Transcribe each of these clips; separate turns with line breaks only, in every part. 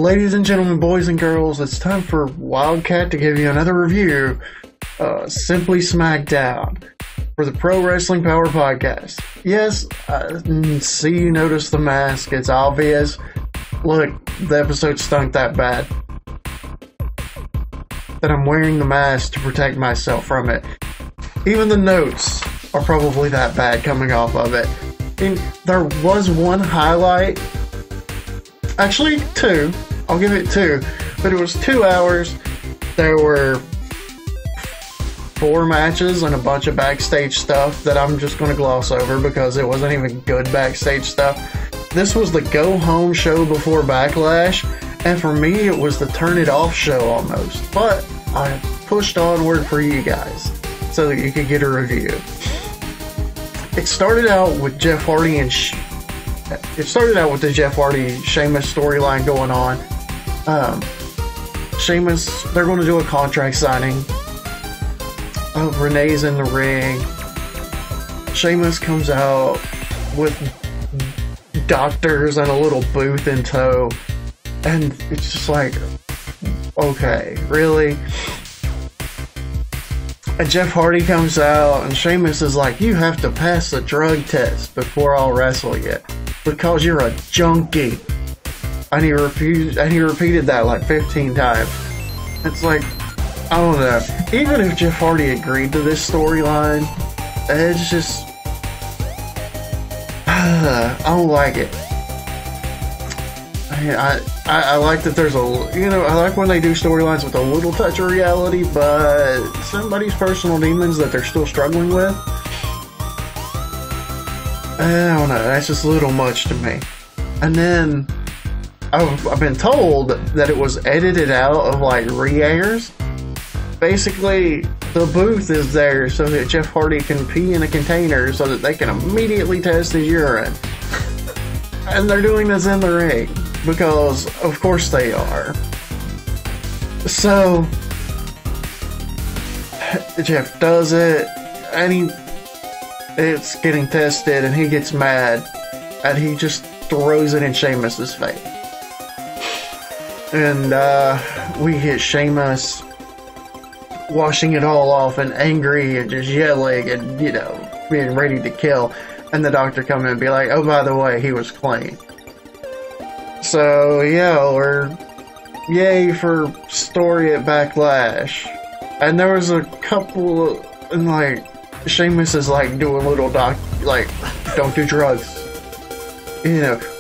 Ladies and gentlemen, boys and girls, it's time for Wildcat to give you another review. Simply Smackdown for the Pro Wrestling Power Podcast. Yes, see, you notice the mask. It's obvious. Look, the episode stunk that bad that I'm wearing the mask to protect myself from it. Even the notes are probably that bad coming off of it. And there was one highlight. Actually, two. I'll give it two. But it was 2 hours. There were 4 matches and a bunch of backstage stuff that I'm just going to gloss over because it wasn't even good backstage stuff. This was the go-home show before Backlash. And for me, it was the turn-it-off show almost. But I pushed onward for you guys so that you could get a review. It started out with Jeff Hardy and the Jeff Hardy Sheamus storyline going on. Sheamus, they're going to do a contract signing. Renee's in the ring. Sheamus comes out with doctors and a little booth in tow, and it's just like, okay, really? And Jeff Hardy comes out, and Sheamus is like, you have to pass the drug test before I'll wrestle you, because you're a junkie. And he repeated that like 15 times. It's like, I don't know. Even if Jeff Hardy agreed to this storyline, it's just, I don't like it. I like that there's I like when they do storylines with a little touch of reality, but somebody's personal demons that they're still struggling with, I don't know, that's just a little much to me. And then, I've been told that it was edited out of like re-airs. Basically, the booth is there so that Jeff Hardy can pee in a container so that they can immediately test his urine. And they're doing this in the ring. Because, of course they are. So, Jeff does it, and it's getting tested, and he gets mad, and he just throws it in Sheamus's face. And, we hit Sheamus washing it all off and angry and just yelling and, being ready to kill. And the doctor come in and be like, oh, by the way, he was clean. So, yeah, or yay for story at Backlash. And there was a couple, and like, Sheamus is like doing little don't do drugs.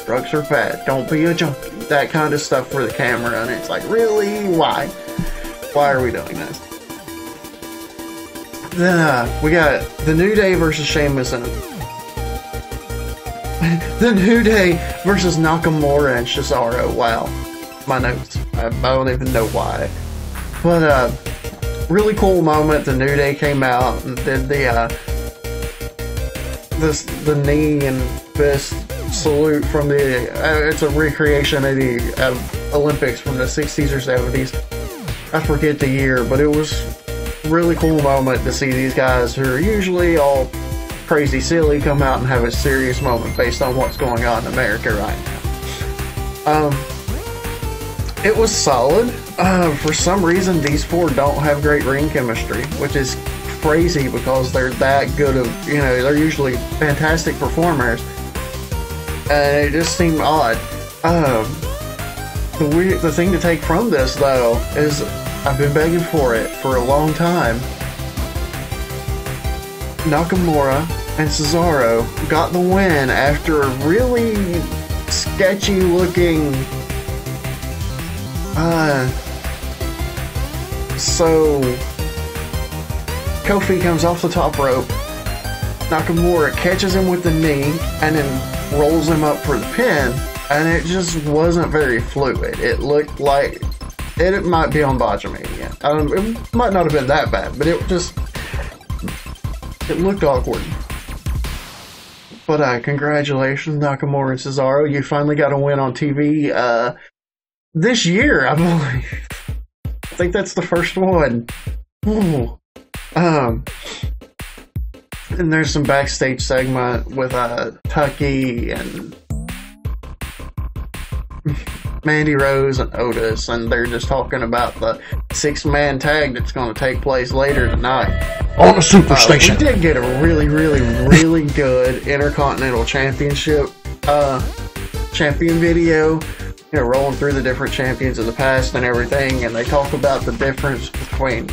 Drugs are bad. Don't be a junkie. That kind of stuff for the camera. And it's like, really? Why? Why are we doing this? Then, we got the New Day versus Sheamus and the New Day versus Nakamura and Cesaro. Wow. My notes. I don't even know why. But, really cool moment. The New Day came out and did the knee and fist salute from it's a recreation of the Olympics from the 60s or 70s. I forget the year, but it was a really cool moment to see these guys who are usually all crazy silly come out and have a serious moment based on what's going on in America right now. It was solid. For some reason, these 4 don't have great ring chemistry, which is crazy because they're that good of, they're usually fantastic performers. And it just seemed odd. The thing to take from this, though, is I've been begging for it for a long time. Nakamura and Cesaro got the win after a really sketchy looking so Kofi comes off the top rope, Nakamura catches him with the knee and then rolls him up for the pin, and it just wasn't very fluid. It looked like it might be on Botchamania. It might not have been that bad, but it looked awkward. But congratulations, Nakamura and Cesaro. You finally got a win on TV this year, I believe. I think that's the first one. Ooh. And there's some backstage segment with Tucky and Mandy Rose and Otis, and they're just talking about the 6-man tag that's going to take place later tonight
on the Superstation.
We did get a really, really, really good Intercontinental Championship champion video, you know, rolling through the different champions of the past and everything, and they talk about the difference between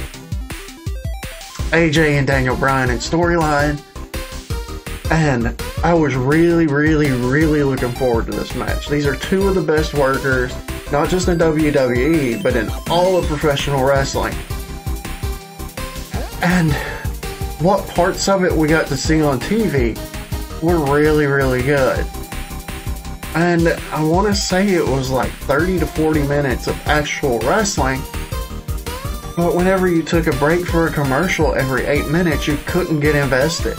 AJ and Daniel Bryan in storyline. And I was really, really, really looking forward to this match. These are two of the best workers, not just in WWE, but in all of professional wrestling. And what parts of it we got to see on TV were really, really good. And I want to say it was like 30 to 40 minutes of actual wrestling. But whenever you took a break for a commercial every 8 minutes, you couldn't get invested.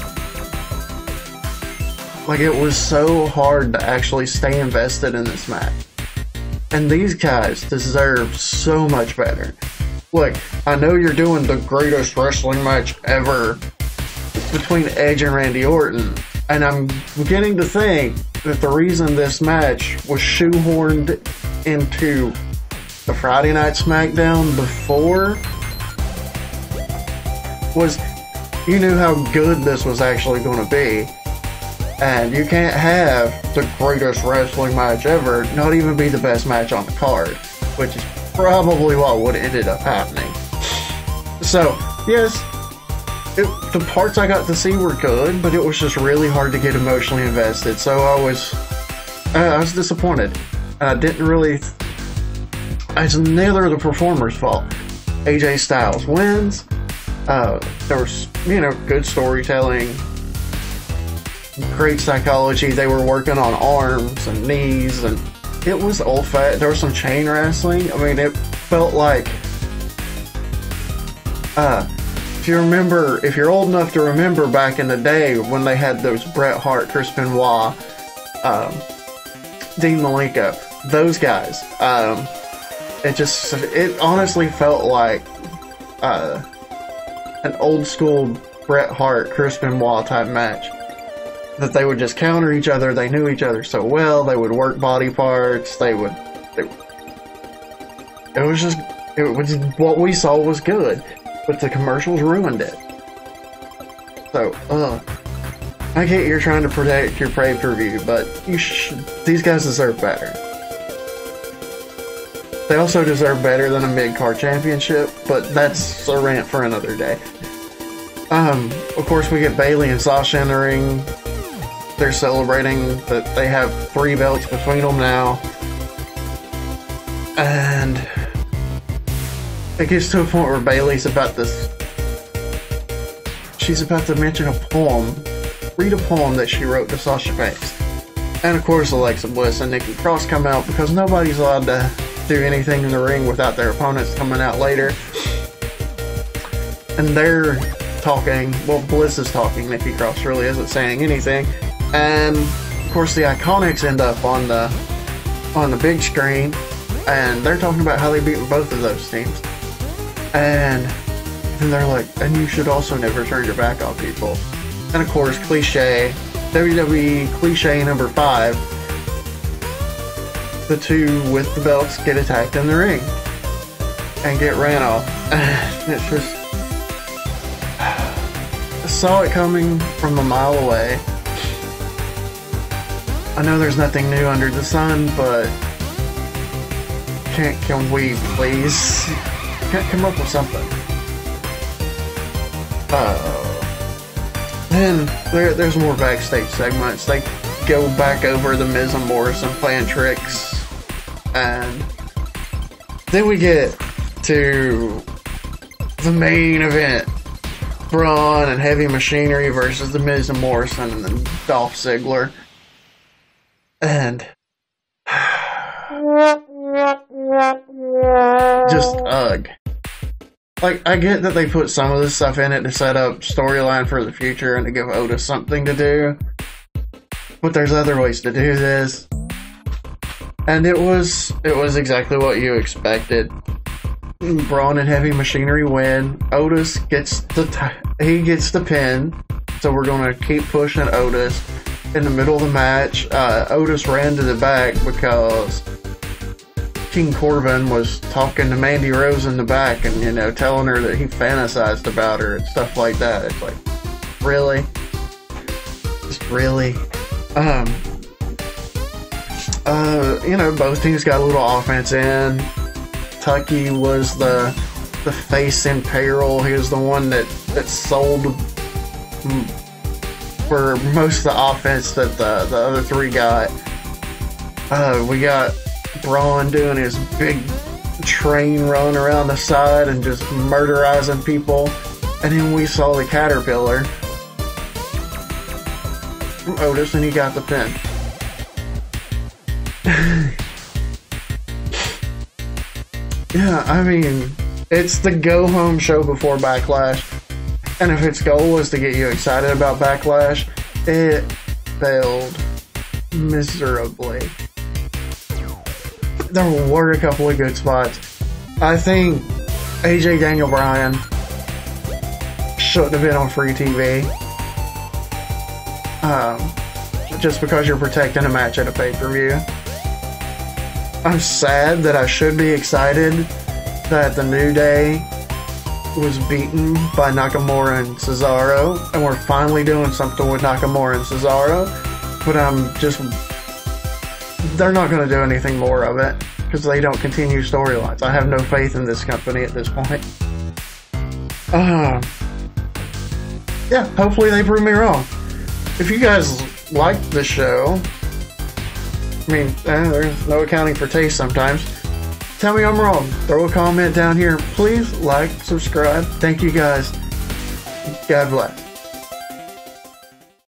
Like, it was so hard to actually stay invested in this match. And these guys deserve so much better. Look, I know you're doing the greatest wrestling match ever between Edge and Randy Orton, and I'm beginning to think that the reason this match was shoehorned into the Friday Night Smackdown before was you knew how good this was actually going to be. And you can't have the greatest wrestling match ever not even be the best match on the card, which is probably what would have ended up happening. So, yes, the parts I got to see were good, but it was just really hard to get emotionally invested. So I was disappointed. I didn't really. It's neither of the performers' fault. AJ Styles wins. There was, you know, good storytelling. Great psychology. They were working on arms and knees, and it was old-fashioned. There was some chain wrestling. I mean, it felt like, if you remember, if you're old enough to remember back in the day when they had those Bret Hart, Chris Benoit, Dean Malenko, those guys, it honestly felt like an old-school Bret Hart, Chris Benoit type match. That they would just counter each other. They knew each other so well. They would work body parts. It was what we saw was good, but the commercials ruined it. So, I get you're trying to protect your pay-per-view, but these guys deserve better. They also deserve better than a mid-card championship, but that's a rant for another day. Of course, we get Bayley and Sasha in the ring. They're celebrating that they have 3 belts between them now. And it gets to a point where Bayley's about to... She's about to mention a poem. Read a poem that she wrote to Sasha Banks. And of course Alexa Bliss and Nikki Cross come out because nobody's allowed to do anything in the ring without their opponents coming out later. And they're talking. Well, Bliss is talking. Nikki Cross really isn't saying anything. And of course the Iconics end up on the big screen, and they're talking about how they beat both of those teams. And then they're like, and you should also never turn your back on people. And of course, cliche, WWE cliche number 5, the two with the belts get attacked in the ring and get ran off. It's just, I saw it coming from a mile away. I know there's nothing new under the sun, but can we please come up with something? Then there's more backstage segments. They go back over the Miz and Morrison playing tricks, and then we get to the main event: Braun and Heavy Machinery versus the Miz and Morrison and then Dolph Ziggler. And just ugh. Like, I get that they put some of this stuff in it to set up storyline for the future and to give Otis something to do, but there's other ways to do this. And it was exactly what you expected. Braun and Heavy Machinery win. Otis gets the pin, so we're gonna keep pushing Otis. In the middle of the match, Otis ran to the back because King Corbin was talking to Mandy Rose in the back and, you know, telling her that he fantasized about her and stuff like that. It's like, really? Just really? You know, both teams got a little offense in. Tucky was the face in payroll. He was the one that sold for most of the offense that the other three got. We got Braun doing his big train run around the side and just murderizing people. And then we saw the Caterpillar from Otis, and he got the pin. Yeah, I mean, it's the go-home show before Backlash. And if its goal was to get you excited about Backlash, it failed miserably. There were a couple of good spots. I think AJ Daniel Bryan shouldn't have been on free TV. Just because you're protecting a match at a pay-per-view. I'm sad that I should be excited that the New Day was beaten by Nakamura and Cesaro, and we're finally doing something with Nakamura and Cesaro, but they're not going to do anything more of it, because they don't continue storylines. I have no faith in this company at this point. Yeah, hopefully they prove me wrong. If you guys like the show, I mean, there's no accounting for taste sometimes. Tell me I'm wrong. Throw a comment down here. Please like, subscribe. Thank you guys. God bless.